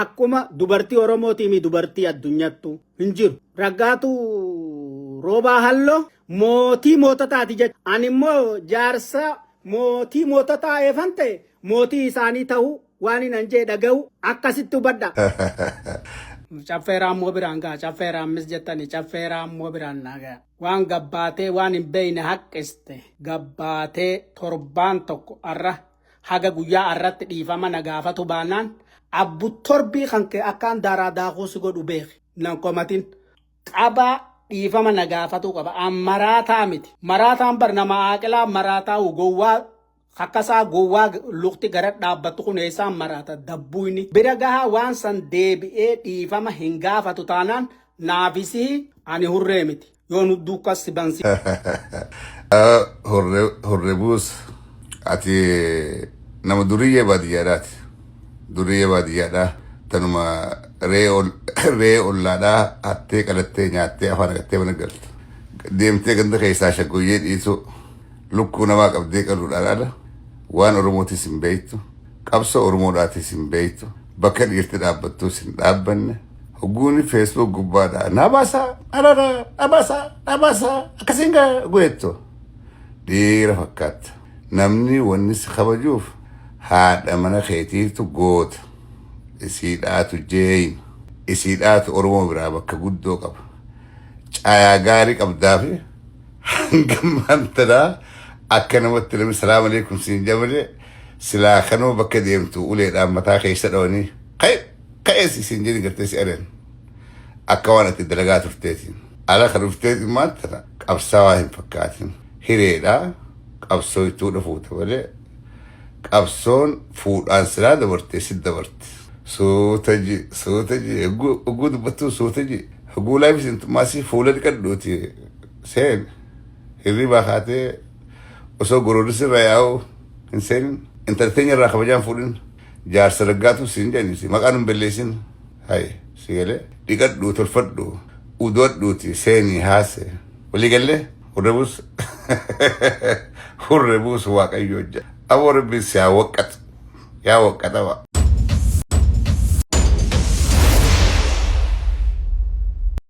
akkuma dubartii Oromootii mi dubartii addunyaattu hin jiru. Raggaatu roobaa halloo mootii moototaati jecha. Ani immoo jaarsa mootii moototaa eefan ta'e mootii isaanii ta'uu waan hin anjee dhaga'u akkasitti hubadha. Caffeeraan moo biraan gaa caffeeraan mis jettani caffeeraan moo biraan nagaa waan gabbaatee waan hin beeyne haqqiste gabbaatee torbaan tokko arra haga guyyaa arratti dhiifama nagaafatu baanaan abbu torbii kan kee akkaan daaraa daakuu si godhu beeki nan komatin qabaa dhiifama nagaafatu qaba maraataa miti maraataan bar nama aaqilaa maraataa gowwaa Hakkasaa gowwaa lukti gara dhaabbattu kun eessaan maraata dabbuuni bira gahaa waan san deebi'ee dhiifama hin gaafatu taanaan naafisii ani hurree miti yoo nu duukas si bansi. Horre buus ati nama duriyyee baadiyyaadhaati. Duriyyee baadiyyaadhaa tanuma ree ollaadhaa hattee qalattee nyaattee afaan agattee mana galtu. Deemtee ganda keessaa shaggooyyee dhiisu lukkuu namaa qabdee qaluudhaadha. Waan Oromootis hin beektu, qabsoo Oromoodhaatis hin beektu, bakka dhiirti dhaabbattus hin dhaabbanne. Hogguuni Facebook gubbaadhaa nabaasaa, nabaasaa akkasiin go'etto. Dhiira fakkaata. Namni wanni si kabajuuf haadha mana keetiitu goota. Isiidhaatu jeeyina. Isiidhaatu Oromoo biraa bakka guddoo qaba. Caayaa gaarii qabdaafi hangammaan tanaa akka namatti namni salaamu alaikum siin jabale silaa kanuma bakka deemtu uleedhaan mataa keessa dhawanii ka'ees isin jedhi gartee si adan akka waan ati dalagaa turteetiin ala kan dhufteetiin maantana qabsaawaa hin fakkaatin hireedhaa qabsoo itti fuuta malee qabsoon fuudhaan silaa dabartee si dabarte suutaji oguu dubbattuu suutaji oguu laayifis intumaasii fuula dhiqadhuuti seen hirribaa kaatee osoo goroorisi irraa yaa'u hin seenin intarteenya irraa kabajaan fuudhin jaarsa raggaatu siin jedhanisi maqaan hin belleessin hay si galee dhiqadhuu tolfadhu udoodhuuti seenii haase walii gallee hurre buus waaqayyo hojja aboo rabbiis yaa waqqatu yaa waqqatawa